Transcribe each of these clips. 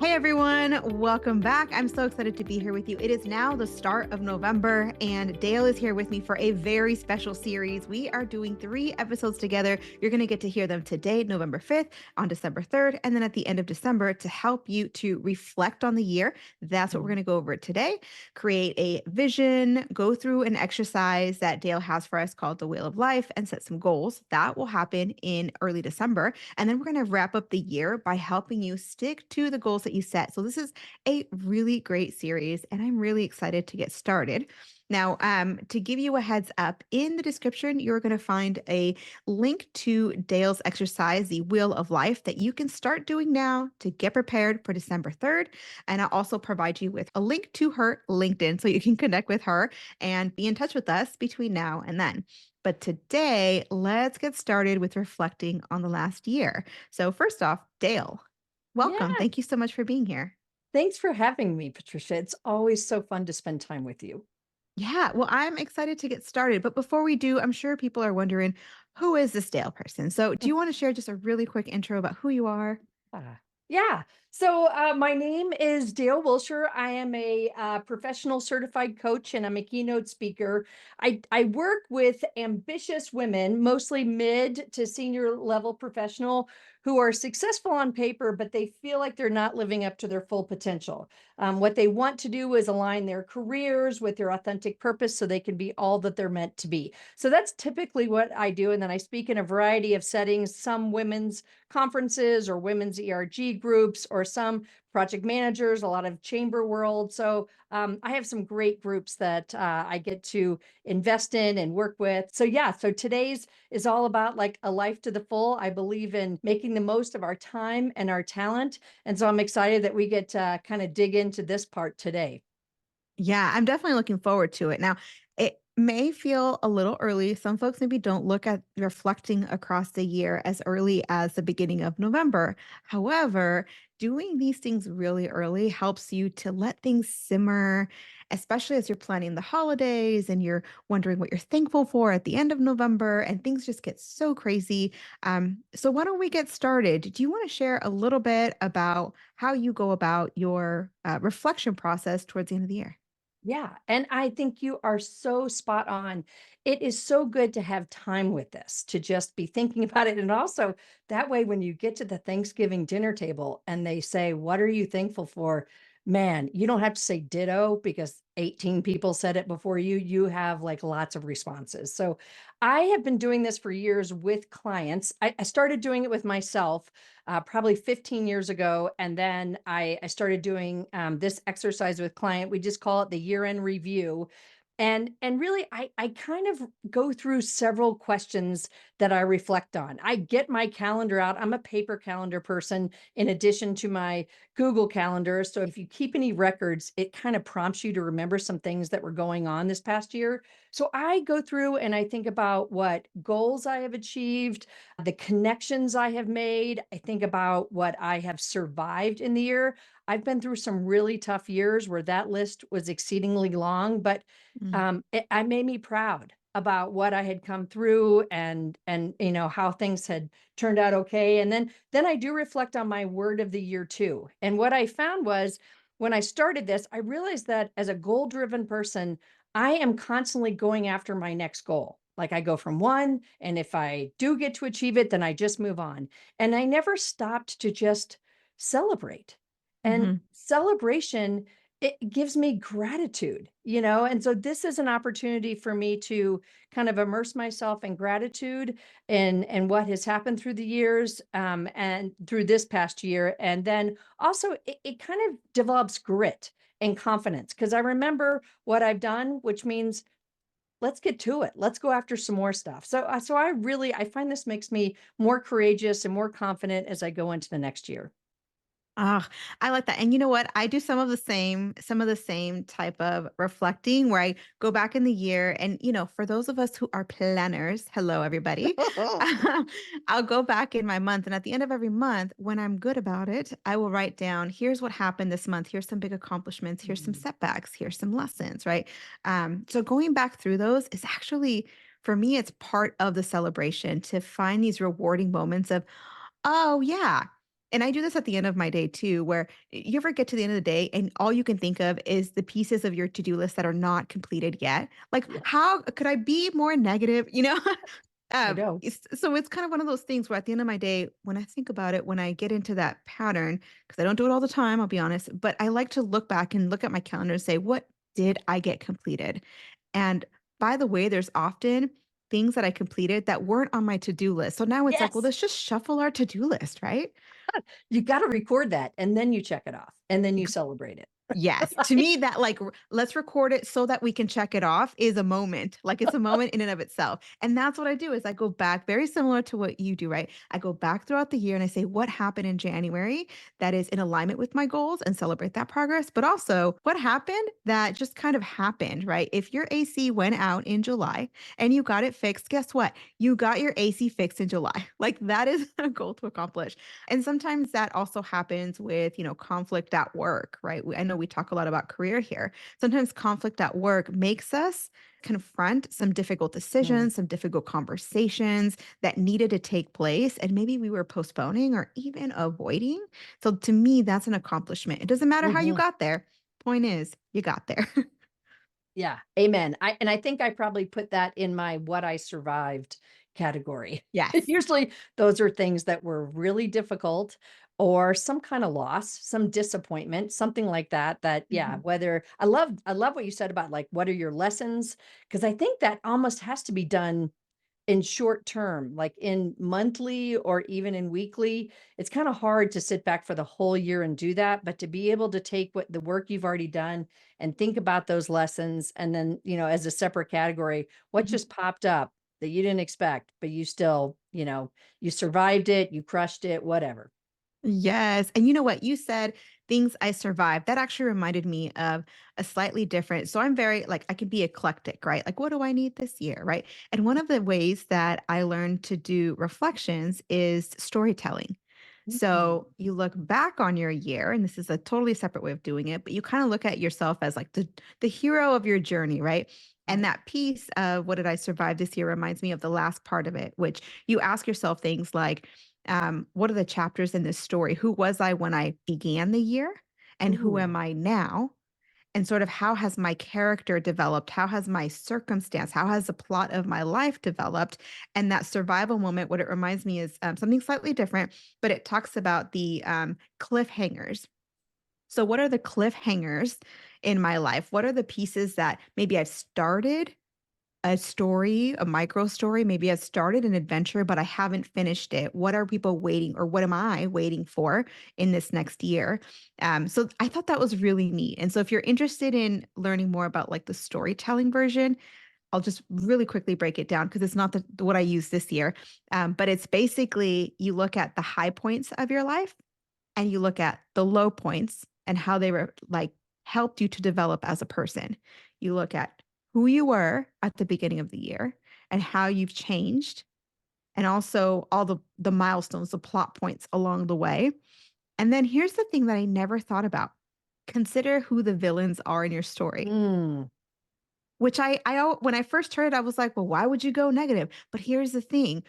Hey everyone, welcome back. I'm so excited to be here with you. It is now the start of November, and Dale is here with me for a very special series. We are doing 3 episodes together. You're going to get to hear them today, November 5th, on December 3rd, and then at the end of December to help you to reflect on the year. That's what we're going to go over today. Create a vision, go through an exercise that Dale has for us called the Wheel of Life, and set some goals. That will happen in early December. And then we're going to wrap up the year by helping you stick to the goals that you set. So this is a really great series, and I'm really excited to get started. Now, to give you a heads up, in the description, you're going to find a link to Dale's exercise, the Wheel of Life, that you can start doing now to get prepared for December 3rd. And I'll also provide you with a link to her LinkedIn so you can connect with her and be in touch with us between now and then. But today, let's get started with reflecting on the last year. So first off, Dale, welcome. Yeah, Thank you so much for being here. thanks for having me, Patricia. It's always so fun to spend time with you. Yeah, well, I'm excited to get started. But before we do, I'm sure people are wondering, who is this Dale person? So do you want to share just a really quick intro about who you are? Yeah. So my name is Dale Wilsher. I am a professional certified coach and I'm a keynote speaker. I work with ambitious women, mostly mid to senior level professional, who are successful on paper, but they feel like they're not living up to their full potential. What they want to do is align their careers with their authentic purpose so they can be all that they're meant to be. So that's typically what I do. And then I speak in a variety of settings, some women's conferences or women's ERG groups, or some project managers, a lot of chamber world. So I have some great groups that I get to invest in and work with. So yeah, so today's is all about like a life to the full. I believe in making the most of our time and our talent. And so I'm excited that we get to kind of dig into this part today. Yeah, I'm definitely looking forward to it. Now, it may feel a little early. Some folks maybe don't look at reflecting across the year as early as the beginning of November. However, doing these things really early helps you to let things simmer, especially as you're planning the holidays and you're wondering what you're thankful for at the end of November, and things just get so crazy. So, why don't we get started? Do you want to share a little bit about how you go about your reflection process towards the end of the year? Yeah. And I think you are so spot on. It is so good to have time with this, to just be thinking about it. And also, that way, when you get to the Thanksgiving dinner table and they say, "What are you thankful for?" Man, you don't have to say ditto because 18 people said it before you. You have like lots of responses. So I have been doing this for years with clients. I started doing it with myself probably 15 years ago. And then I started doing this exercise with client. We just call it the year-end review. And really, I kind of go through several questions that I reflect on. I get my calendar out. I'm a paper calendar person in addition to my Google Calendar. So if you keep any records, it kind of prompts you to remember some things that were going on this past year. So I go through and I think about what goals I have achieved, the connections I have made. I think about what I have survived in the year. I've been through some really tough years where that list was exceedingly long, but Mm, I made me proud about what I had come through and how things had turned out okay. And then I do reflect on my word of the year too. And what I found was when I started this, I realized that as a goal driven person, I am constantly going after my next goal. Like I go from one, and if I do get to achieve it, then I just move on. And I never stopped to just celebrate. And mhm. celebration, it gives me gratitude. And so this is an opportunity for me to kind of immerse myself in gratitude and what has happened through the years and through this past year. And then also it kind of develops grit and confidence because I remember what I've done, which means let's get to it. Let's go after some more stuff. So I find this makes me more courageous and more confident as I go into the next year. Ah, I like that. And you know what? I do some of the same type of reflecting where I go back in the year and, for those of us who are planners, hello everybody. I'll go back in my month, and at the end of every month, when I'm good about it, I will write down, here's what happened this month. Here's some big accomplishments. Here's some Mm. setbacks. Here's some lessons, right? So going back through those is actually, for me, it's part of the celebration to find these rewarding moments of, oh, yeah. And I do this at the end of my day too, where you ever get to the end of the day and all you can think of is the pieces of your to-do list that are not completed yet. Like, Yeah, how could I be more negative? I know. So it's kind of one of those things where at the end of my day, when I think about it, when I get into that pattern, because I don't do it all the time, I'll be honest, but I like to look back and look at my calendar and say, what did I get completed? And by the way, there's often things that I completed that weren't on my to-do list. So now it's like, well, Yes. let's just shuffle our to-do list, right? You got to record that and then you check it off and then you celebrate it. Yes. To Right? me, that like, let's record it so that we can check it off is a moment. Like it's a moment in and of itself. And that's what I do is I go back very similar to what you do, right? I go back throughout the year and I say, what happened in January that is in alignment with my goals and celebrate that progress. But also what happened that just kind of happened, right? If your AC went out in July and you got it fixed, guess what? You got your AC fixed in July. Like that is a goal to accomplish. And sometimes that also happens with, conflict at work, right? I know we talk a lot about career here. Sometimes conflict at work makes us confront some difficult Mm, decisions, some difficult conversations that needed to take place. And maybe we were postponing or even avoiding. So to me, that's an accomplishment. It doesn't matter how you mhm. got there. Point is, you got there. Yeah, amen. I think I probably put that in my what I survived category. Yes. Usually those are things that were really difficult or some kind of loss, some disappointment, something like that. That yeah, Mhm. whether I love what you said about like what are your lessons? Because I think that almost has to be done in short term, like in monthly or even in weekly. It's kind of hard to sit back for the whole year and do that, but to be able to take what the work you've already done and think about those lessons and then, as a separate category, what Mhm. just popped up that you didn't expect, but you still, you survived it, you crushed it, whatever. Yes. And you know what? You said things I survived. That actually reminded me of a slightly different. So I'm very like, I can be eclectic, right? Like, what do I need this year? Right. And one of the ways that I learned to do reflections is storytelling. Mm, So you look back on your year, and this is a totally separate way of doing it, but you kind of look at yourself as like the hero of your journey, right? And right. that piece of what did I survive this year reminds me of the last part of it, which you ask yourself things like, what are the chapters in this story? Who was I when I began the year? And who Ooh. am I now? And sort of how has my character developed? How has my circumstance, how has the plot of my life developed? And that survival moment, what it reminds me is something slightly different, but it talks about the cliffhangers. So, what are the cliffhangers in my life? What are the pieces that maybe I've started a story, a micro story? Maybe I've started an adventure, but I haven't finished it. What are people waiting, or what am I waiting for in this next year? So I thought that was really neat. And so if you're interested in learning more about like the storytelling version, I'll just really quickly break it down because it's not what I use this year. But it's basically you look at the high points of your life and you look at the low points and how they were like helped you to develop as a person. You look at who you were at the beginning of the year and how you've changed, and also all the milestones, the plot points along the way. And then here's the thing that I never thought about. Consider who the villains are in your story. Mm, Which when I first heard it, I was like, "Well, why would you go negative?" But here's the thing,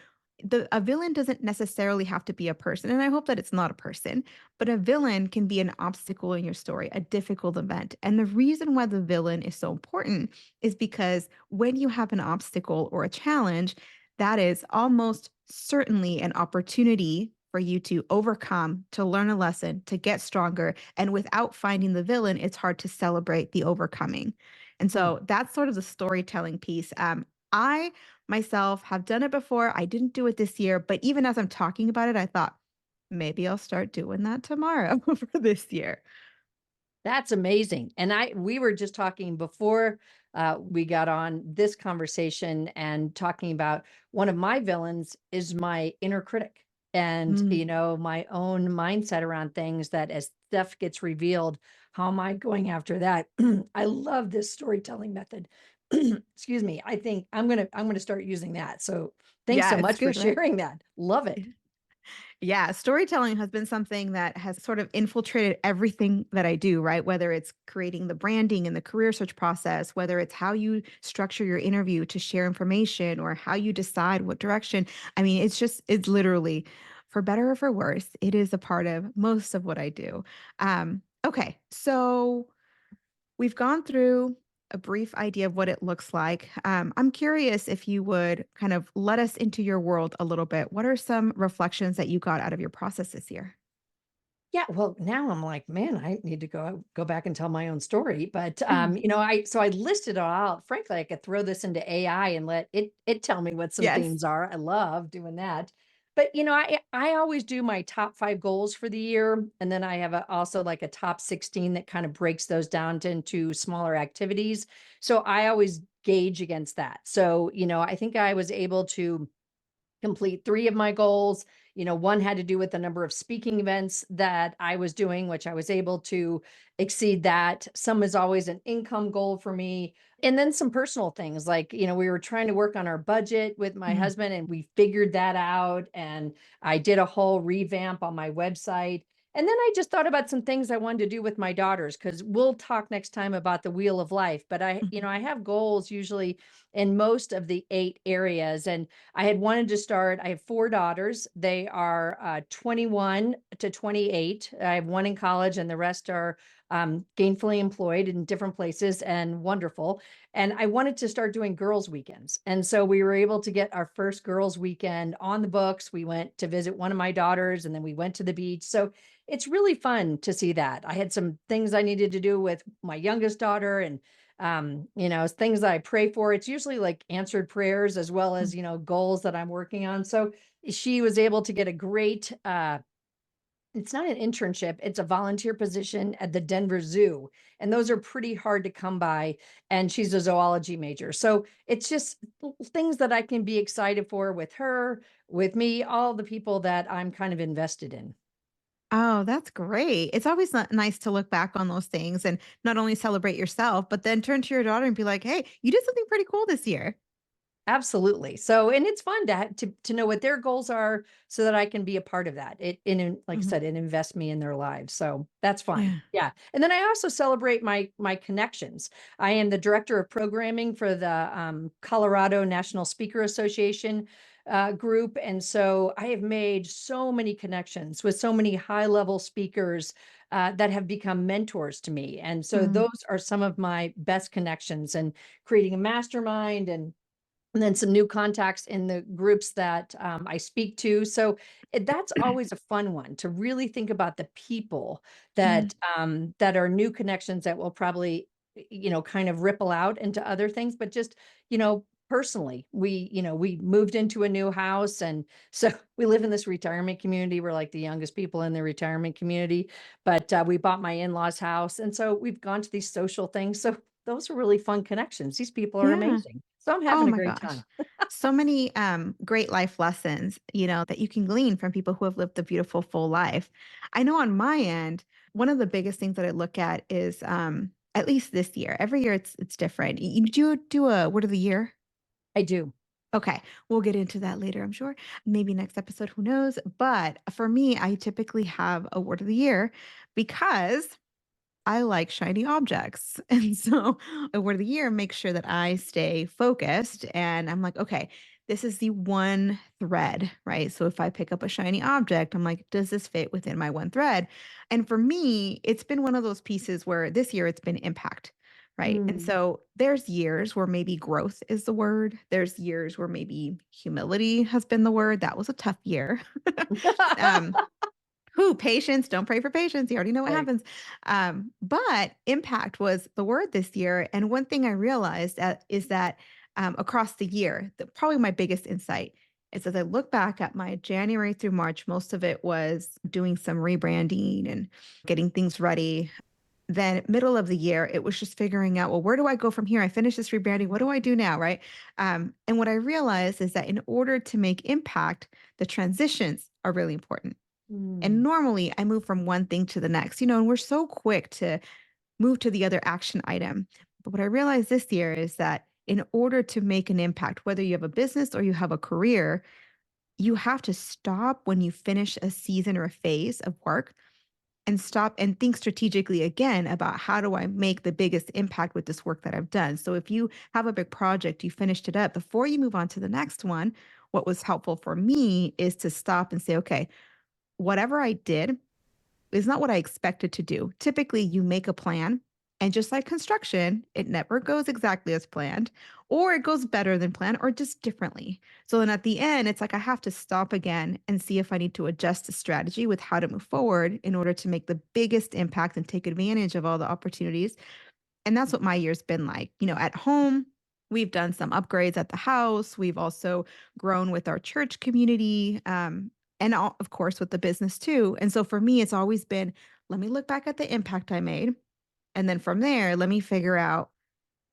a villain doesn't necessarily have to be a person, and I hope that it's not a person, but a villain can be an obstacle in your story, a difficult event. And the reason why the villain is so important is because when you have an obstacle or a challenge, that is almost certainly an opportunity for you to overcome, to learn a lesson, to get stronger. And without finding the villain, it's hard to celebrate the overcoming. And hmm. so that's sort of the storytelling piece. I myself have done it before. I didn't do it this year, but even as I'm talking about it, I thought maybe I'll start doing that tomorrow for this year. That's amazing. And we were just talking before we got on this conversation and talking about one of my villains is my inner critic and, Mm, my own mindset around things that as stuff gets revealed, how am I going after that? I love this storytelling method. Excuse me. I think I'm going to start using that. So thanks yeah, so it's much for good, right? sharing that. Love it. Yeah, storytelling has been something that has sort of infiltrated everything that I do, right? Whether it's creating the branding and the career search process, whether it's how you structure your interview to share information or how you decide what direction. I mean, it's literally for better or for worse, it is a part of most of what I do. Okay, so we've gone through a brief idea of what it looks like. I'm curious if you would kind of let us into your world a little bit. What are some reflections that you got out of your process this year? Yeah, well, now I'm like, man, I need to go back and tell my own story. But Mhm. I listed it all out. Frankly, I could throw this into AI and let it tell me what some Yes. themes are. I love doing that. But I always do my top 5 goals for the year, and then I have also like a top 16 that kind of breaks those down into smaller activities. So I always gauge against that. So I think I was able to complete 3 of my goals. One had to do with the number of speaking events that I was doing, which I was able to exceed that. Some is always an income goal for me. And then some personal things like, we were trying to work on our budget with my Mhm. husband and we figured that out. And I did a whole revamp on my website. And then I just thought about some things I wanted to do with my daughters because we'll talk next time about the wheel of life. But Mhm. I have goals usually in most of the 8 areas. And I had wanted to start. I have 4 daughters. They are 21 to 28. I have one in college, and the rest are gainfully employed in different places and wonderful. And I wanted to start doing girls' weekends. And so we were able to get our first girls' weekend on the books. We went to visit one of my daughters, and then we went to the beach. So it's really fun to see that. I had some things I needed to do with my youngest daughter, and things that I pray for. It's usually like answered prayers as well as, goals that I'm working on. So she was able to get a great it's not an internship, it's a volunteer position at the Denver Zoo. And those are pretty hard to come by. And she's a zoology major. So it's just things that I can be excited for with her, with me, all the people that I'm kind of invested in. Oh, that's great. It's always nice to look back on those things and not only celebrate yourself, but then turn to your daughter and be like, hey, you did something pretty cool this year. Absolutely. So, and it's fun to know what their goals are so that I can be a part of that. Like I Mhm. said, it invests me in their lives. So that's fun. Yeah. Yeah. And then I also celebrate my connections. I am the director of programming for the Colorado National Speaker Association group. And so I have made so many connections with so many high level speakers that have become mentors to me. And so Mm. those are some of my best connections, and creating a mastermind, and then some new contacts in the groups that I speak to. So that's always a fun one to really think about the people Yeah. that are new connections that will probably, kind of ripple out into other things. But just, personally, we moved into a new house, and so we live in this retirement community. We're like the youngest people in the retirement community, but we bought my in-laws house, and so we've gone to these social things. So those are really fun connections. These people are Yeah. amazing. So I'm Oh having a my great gosh. time. So many great life lessons, that you can glean from people who have lived a beautiful full life. I know on my end, one of the biggest things that I look at is at least this year. Every year it's different. Did you do a word of the year? I do. Okay, we'll get into that later, I'm sure. Maybe next episode, who knows? But for me, I typically have a word of the year because I like shiny objects. And so over the year, make sure that I stay focused. And I'm like, okay, this is the one thread, right? So if I pick up a shiny object, I'm like, does this fit within my one thread? And for me, it's been one of those pieces where this year it's been impact, right? And Mm. so there's years where maybe growth is the word. There's years where maybe humility has been the word. That was a tough year. um, who patience, don't pray for patience. You already know what Right. happens. But impact was the word this year. And one thing I realized is that across the year, probably my biggest insight is as I look back at my January through March, most of it was doing some rebranding and getting things ready. Then middle of the year, it was just figuring out, well, where do I go from here? I finished this rebranding. What do I do now? Right. And what I realized is that in order to make impact, the transitions are really important. And Mm. normally I move from one thing to the next, and we're so quick to move to the other action item. But what I realized this year is that in order to make an impact, whether you have a business or you have a career, you have to stop when you finish a season or a phase of work and stop and think strategically again about how do I make the biggest impact with this work that I've done. So if you have a big project, you finished it up before you move on to the next one, what was helpful for me is to stop and say, okay, whatever I did is not what I expected to do. Typically, you make a plan, and just like construction, it never goes exactly as planned, or it goes better than planned, or just differently. So then at the end, it's like I have to stop again and see if I need to adjust the strategy with how to move forward in order to make the biggest impact and take advantage of all the opportunities. And that's what my year's been like. At home, we've done some upgrades at the house. We've also grown with our church community, and of course with the business too. And so for me, it's always been, let me look back at the impact I made. And then from there, let me figure out,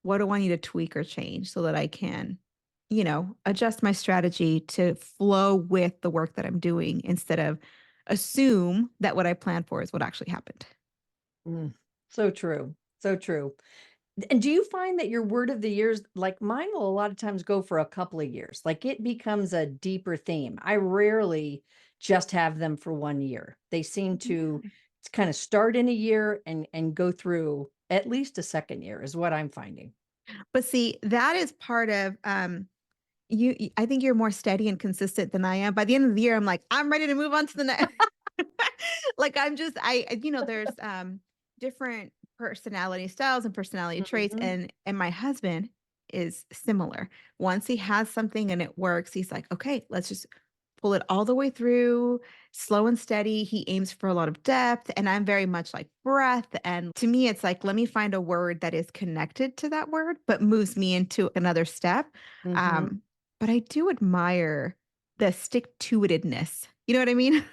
what do I need to tweak or change so that I can, adjust my strategy to flow with the work that I'm doing instead of assume that what I planned for is what actually happened. Mm, so true. So true. And do you find that your word of the years, like mine will a lot of times go for a couple of years, like it becomes a deeper theme. I rarely just have them for 1 year. They seem to kind of start in a year and go through at least a second year is what I'm finding. But see, that is part of I think you're more steady and consistent than I am. By the end of the year, I'm like, I'm ready to move on to the next. Like I'm just there's different personality styles and personality traits, Mhm. and my husband is similar. Once he has something and it works, he's like, okay, let's just pull it all the way through, slow and steady. He aims for a lot of depth, and I'm very much like breath. And to me, it's like, let me find a word that is connected to that word, but moves me into another step. Mhm. Um, but I do admire the stick to itedness. You know what I mean?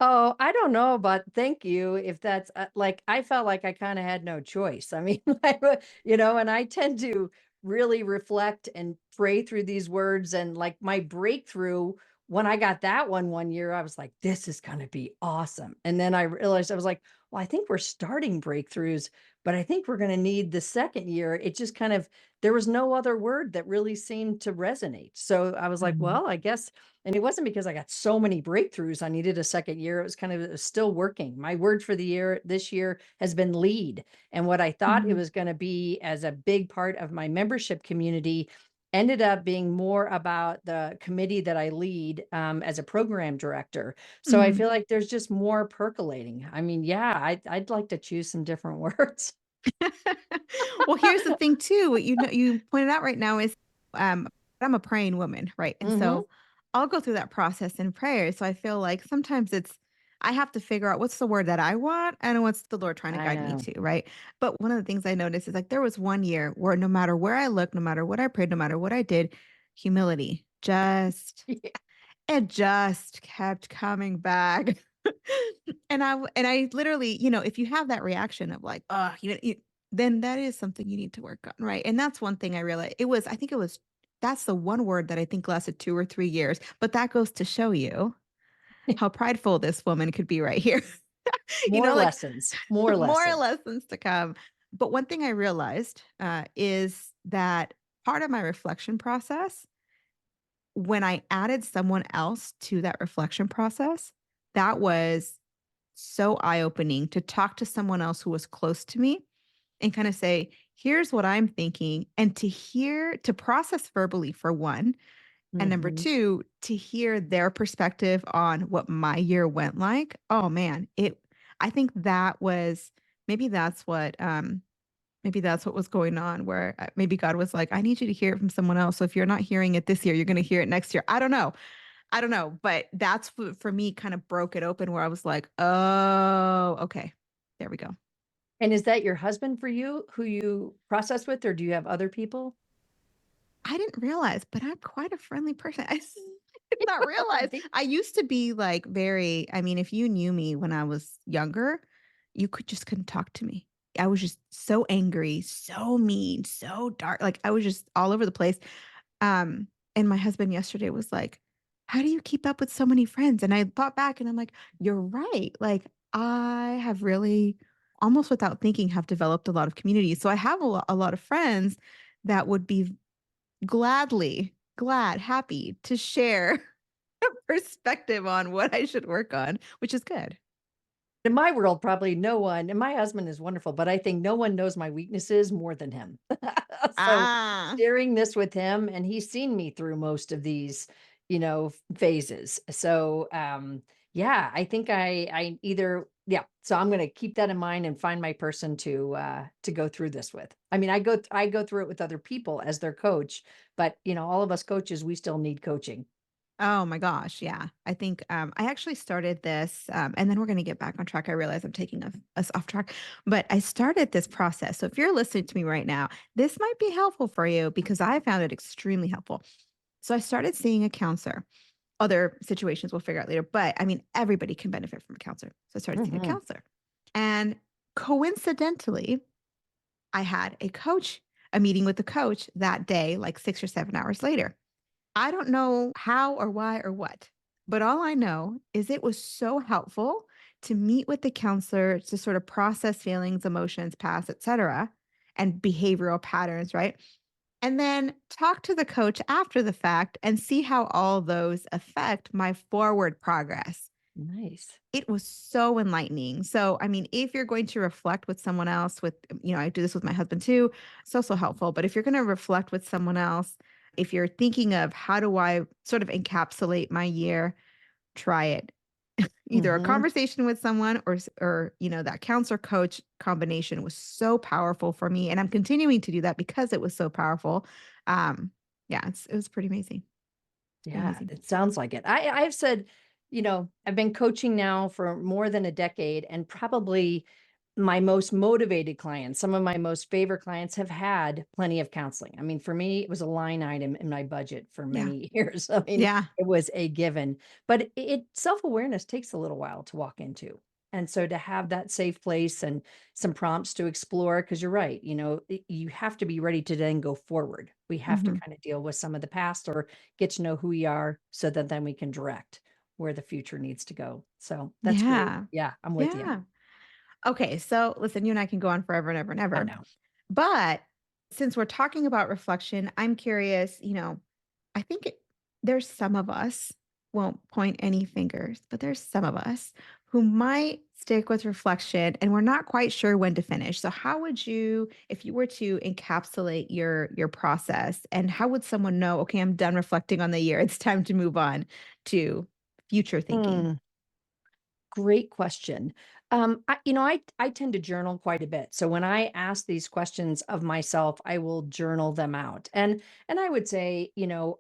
Oh, I don't know, but thank you. If that's like, I felt like I kind of had no choice. I mean, and I tend to really reflect and pray through these words. And like my breakthrough, when I got that 1 year, I was like, this is going to be awesome. And then I realized I was like, well, I think we're starting breakthroughs, but I think we're going to need the second year. It just kind of, there was no other word that really seemed to resonate. So I was like, Mhm. well, I guess and it wasn't because I got so many breakthroughs, I needed a second year. It was kind of it was still working. My word for the year this year has been lead. And what I thought it Mhm. was going to be as a big part of my membership community ended up being more about the committee that I lead as a program director. So I Mhm. feel like there's just more percolating. I mean, yeah, I'd like to choose some different words. Well, here's the thing too, what you pointed out right now is, I'm a praying woman, right? And Hmm. so I'll go through that process in prayer. So I feel like sometimes I have to figure out what's the word that I want and what's the Lord trying to I guide me know. to, right? But one of the things I noticed is like there was one year where no matter where I looked, no matter what I prayed, no matter what I did, humility it just kept coming back. And I literally, if you have that reaction of like, oh, then that is something you need to work on, right? And that's one thing I realized. I think it was that's the one word that I think lasted 2 or 3 years. But that goes to show you how prideful this woman could be right here. More Like lessons, more more lessons. lessons to come. But one thing I realized is that part of my reflection process, when I added someone else to that reflection process, that was so eye opening to talk to someone else who was close to me and kind of say, here's what I'm thinking. And to process verbally for one. And number Hmm. two, to hear their perspective on what my year went like. Oh man, I think that was maybe that's what, maybe that's what was going on where maybe God was like, I need you to hear it from someone else. So if you're not hearing it this year, you're going to hear it next year. I don't know. I don't know, but that's for me kind of broke it open where I was like, "Oh, okay. There we go." And is that your husband for you who you process with, or do you have other people? I didn't realize, but I'm quite a friendly person. I did not realize. I used to be like very, I mean, if you knew me when I was younger, you couldn't talk to me. I was just so angry, so mean, so dark. Like I was just all over the place. And my husband yesterday was like, "How do you keep up with so many friends?" And I thought back and I'm like, "You're right." Like I have really almost without thinking have developed a lot of community. So I have a lot of friends that would be happy to share perspective on what I should work on, which is good. In my world, probably no one and my husband is wonderful, but I think no one knows my weaknesses more than him. So, Ah. sharing this with him and he's seen me through most of these, phases. So, yeah, I think I either, yeah. So I'm going to keep that in mind and find my person to go through this with. I mean, I go through it with other people as their coach, but all of us coaches, we still need coaching. Oh my gosh, yeah. I think I actually started this, and then we're going to get back on track. I realize I'm taking us off track, but I started this process. So if you're listening to me right now, this might be helpful for you because I found it extremely helpful. So I started seeing a counselor. Other situations we'll figure out later, but I mean, everybody can benefit from a counselor. So I started seeing a Hmm. counselor, and coincidentally, I had a meeting with the coach that day, like 6 or 7 hours later. I don't know how or why or what, but all I know is it was so helpful to meet with the counselor to sort of process feelings, emotions, past, etc., and behavioral patterns, right? And then talk to the coach after the fact and see how all those affect my forward progress. Nice. It was so enlightening. So, I mean, if you're going to reflect with someone else, I do this with my husband too, it's also helpful. But if you're going to reflect with someone else, if you're thinking of how do I sort of encapsulate my year, try it. Either a Hmm. conversation with someone or that counselor coach combination was so powerful for me. And I'm continuing to do that because it was so powerful. Um, yeah, it was pretty amazing. Pretty Yeah, amazing. it sounds like it. I've said, I've been coaching now for more than a decade, and probably my most motivated clients, some of my most favorite clients have had plenty of counseling. I mean, for me, it was a line item in my budget for Yeah. many years. I mean, Yeah. it was a given, but it self-awareness takes a little while to walk into. And so to have that safe place and some prompts to explore, because you're right, you have to be ready to then go forward. We have to Hmm. kind of deal with some of the past or get to know who we are so that then we can direct where the future needs to go. So that's great. Yeah. Yeah, I'm with you. Yeah. Okay, so listen, you and I can go on forever and ever and I ever. know. But since we're talking about reflection, I'm curious, I think there's some of us, won't point any fingers, but there's some of us who might stick with reflection and we're not quite sure when to finish. So how would you, if you were to encapsulate your process, and how would someone know, okay, I'm done reflecting on the year. It's time to move on to future thinking? Hmm. Great question. I tend to journal quite a bit. So when I ask these questions of myself, I will journal them out. And I would say,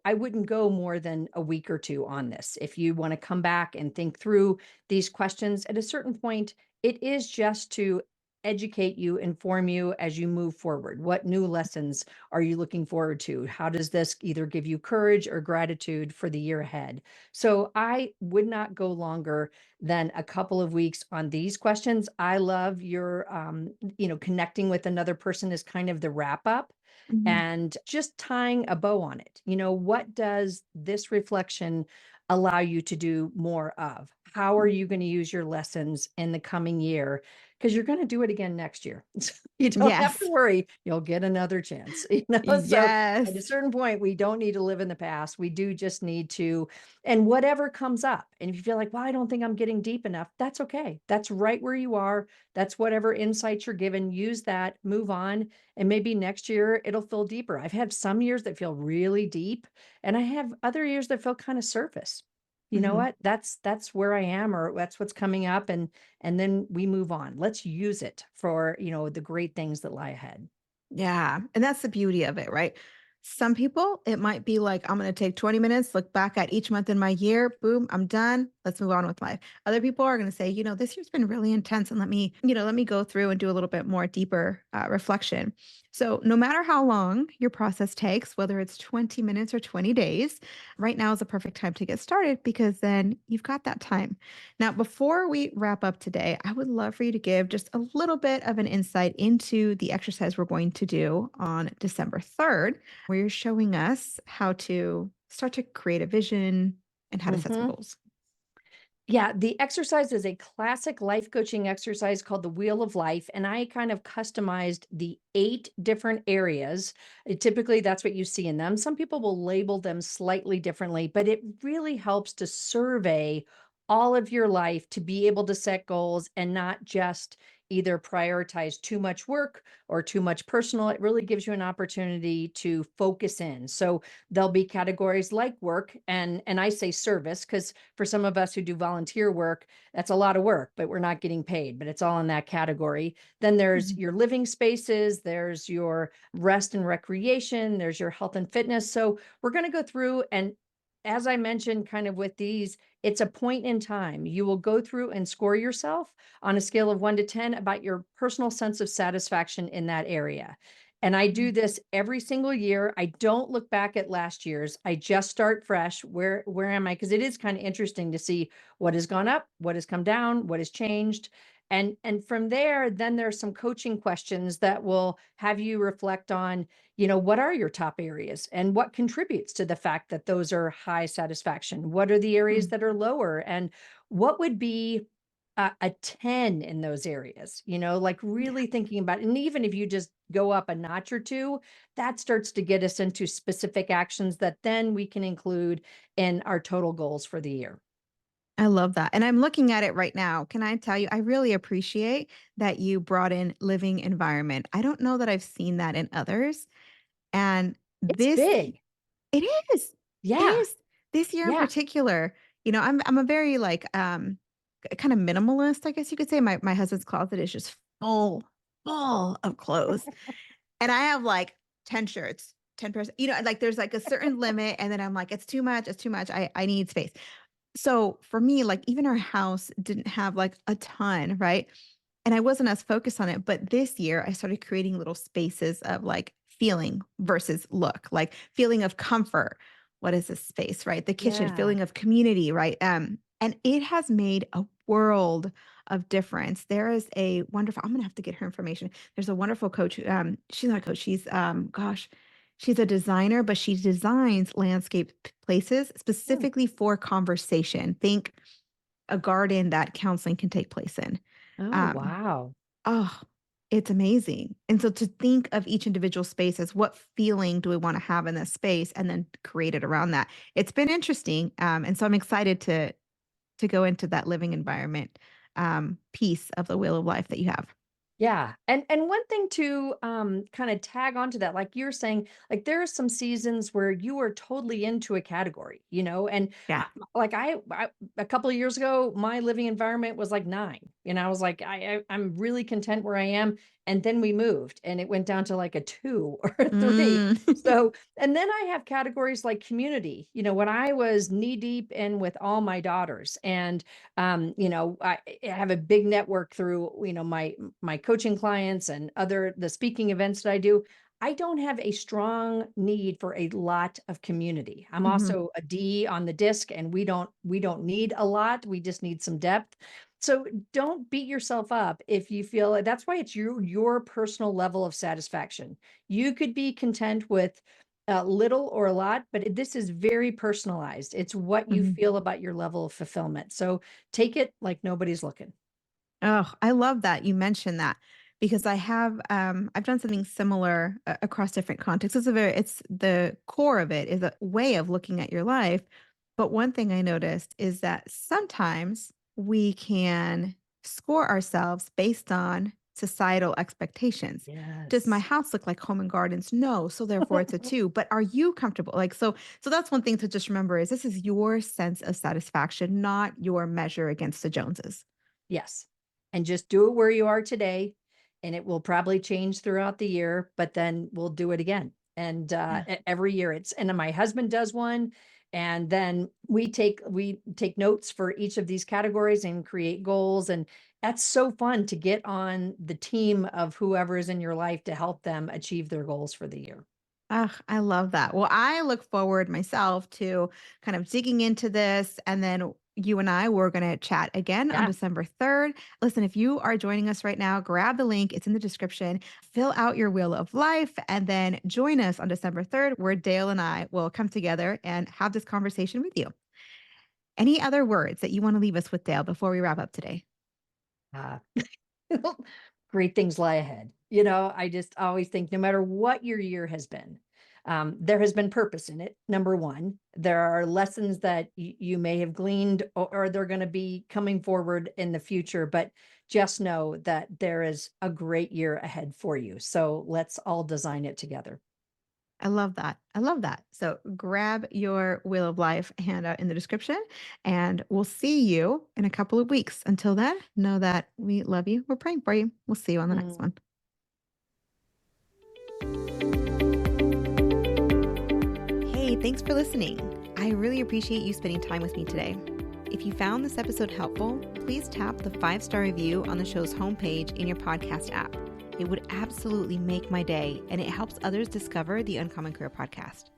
I wouldn't go more than a week or two on this. If you want to come back and think through these questions at a certain point, it is just to educate you, inform you as you move forward. What new lessons are you looking forward to? How does this either give you courage or gratitude for the year ahead? So I would not go longer than a couple of weeks on these questions. I love your, connecting with another person is kind of the wrap up Mhm. and just tying a bow on it. What does this reflection allow you to do more of? How are you going to use your lessons in the coming year? Because you're going to do it again next year. So you don't have to Yes. worry. You'll get another chance. So at a Yes. certain point, we don't need to live in the past. We do just need to, and whatever comes up. And if you feel like, well, I don't think I'm getting deep enough, that's okay. That's right where you are. That's whatever insights you're given. Use that, move on. And maybe next year it'll feel deeper. I've had some years that feel really deep, and I have other years that feel kind of surface. You know Mhm. what? That's where I am, or that's what's coming up, and then we move on. Let's use it for, the great things that lie ahead. Yeah, and that's the beauty of it, right? Some people, it might be like, I'm going to take 20 minutes, look back at each month in my year, boom, I'm done. Let's move on with life. Other people are going to say, this year's been really intense and let me go through and do a little bit more deeper reflection. So, no matter how long your process takes, whether it's 20 minutes or 20 days, right now is a perfect time to get started because then you've got that time. Now, before we wrap up today, I would love for you to give just a little bit of an insight into the exercise we're going to do on December 3rd, where you're showing us how to start to create a vision and how to set some Mhm. goals. Yeah, the exercise is a classic life coaching exercise called the Wheel of Life. And I kind of customized the 8 different areas. Typically, that's what you see in them. Some people will label them slightly differently, but it really helps to survey all of your life to be able to set goals and not just either prioritize too much work or too much personal. It really gives you an opportunity to focus in. So there'll be categories like work, and I say service because for some of us who do volunteer work, that's a lot of work, but we're not getting paid, but it's all in that category. Then there's Mhm. your living spaces, there's your rest and recreation, there's your health and fitness. So we're going to go through, and as I mentioned, kind of with these, it's a point in time. You will go through and score yourself on a scale of 1 to 10 about your personal sense of satisfaction in that area. And I do Mhm. this every single year. I don't look back at last year's. I just start fresh. Where am I? Because it is kind of interesting to see what has gone up, what has come down, what has changed. And from there, then there's some coaching questions that will have you reflect on, what are your top areas and what contributes to the fact that those are high satisfaction? What are the areas Mm. that are lower? And what would be a 10 in those areas, like Yeah. really thinking about it. And even if you just go up a notch or two, that starts to get us into specific actions that then we can include in our total goals for the year. I love that. And I'm looking at it right now. Can I tell you, I really appreciate that you brought in living environment. I don't know that I've seen that in others. And It's big. it is. It Yeah. is. This year in Yeah. particular, I'm a very like kind of minimalist, I guess you could say. My husband's closet is just full of clothes. And I have like 10 shirts, 10 pairs, like there's like a certain limit. And then I'm like, it's too much, it's too much. I need space. So for me, like even our house didn't have like a ton, right? And I wasn't as focused on it. But this year I started creating little spaces of like feeling versus look, like feeling of comfort. What is this space, right? The kitchen, Yeah. feeling of community, right? And it has made a world of difference. There is a wonderful, I'm gonna have to get her information. There's a wonderful coach. She's not a coach, she's gosh, she's a designer, but she designs landscape places Hmm. specifically for conversation. Think a garden that counseling can take place in. Oh, Um, wow. oh, it's amazing. And so to think of each individual space as what feeling do we want to have in this space and then create it around that. It's been interesting. And so I'm excited to go into that living environment piece of the wheel of life that you have. Yeah. And one thing to kind of tag onto that, like you're saying, like there are some seasons where you are totally into a category, and Yeah. like I a couple of years ago, my living environment was like 9. I was like, I'm really content where I am. And then we moved and it went down to like a 2 or a 3. Mm. So, and then I have categories like community, when I was knee deep in with all my daughters, and I have a big network through, my coaching clients and the speaking events that I do. I don't have a strong need for a lot of community. I'm Mhm. also a D on the disc, and we don't need a lot. We just need some depth. So don't beat yourself up if you feel like that's why it's your personal level of satisfaction. You could be content with little or a lot, but this is very personalized. It's what you Mhm. feel about your level of fulfillment. So take it like nobody's looking. Oh, I love that you mentioned that because I've done something similar across different contexts. It's the core of it is a way of looking at your life. But one thing I noticed is that sometimes we can score ourselves based on societal expectations. Does my Yes. house look like home and gardens? No, so therefore it's a 2. But are you comfortable? Like so that's one thing to just remember is this is your sense of satisfaction, not your measure against the Joneses. Yes. And just do it where you are today, and it will probably change throughout the year, but then we'll do it again. And Yeah. every year and then my husband does one, and then we take notes for each of these categories and create goals. And that's so fun to get on the team of whoever is in your life to help them achieve their goals for the year. Ugh, I love that. Well, I look forward myself to kind of digging into this. And then you and I, we're going to chat again on Yeah. December 3rd. Listen, if you are joining us right now, grab the link. It's in the description. Fill out your wheel of life and then join us on December 3rd, where Dale and I will come together and have this conversation with you. Any other words that you want to leave us with, Dale, before we wrap up today? Uh, great things lie ahead. I just always think no matter what your year has been, There has been purpose in it. Number one, there are lessons that you may have gleaned, or they're going to be coming forward in the future, but just know that there is a great year ahead for you. So let's all design it together. I love that. I love that. So grab your Wheel of Life handout in the description, and we'll see you in a couple of weeks. Until then, know that we love you. We're praying for you. We'll see you on the next one. Hey, thanks for listening. I really appreciate you spending time with me today. If you found this episode helpful, please tap the 5-star review on the show's homepage in your podcast app. It would absolutely make my day, and it helps others discover the Uncommon Career Podcast.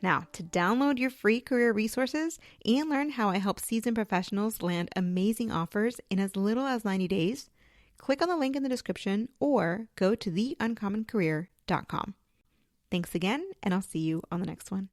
Now, to download your free career resources and learn how I help seasoned professionals land amazing offers in as little as 90 days, click on the link in the description or go to theuncommoncareer.com. Thanks again, and I'll see you on the next one.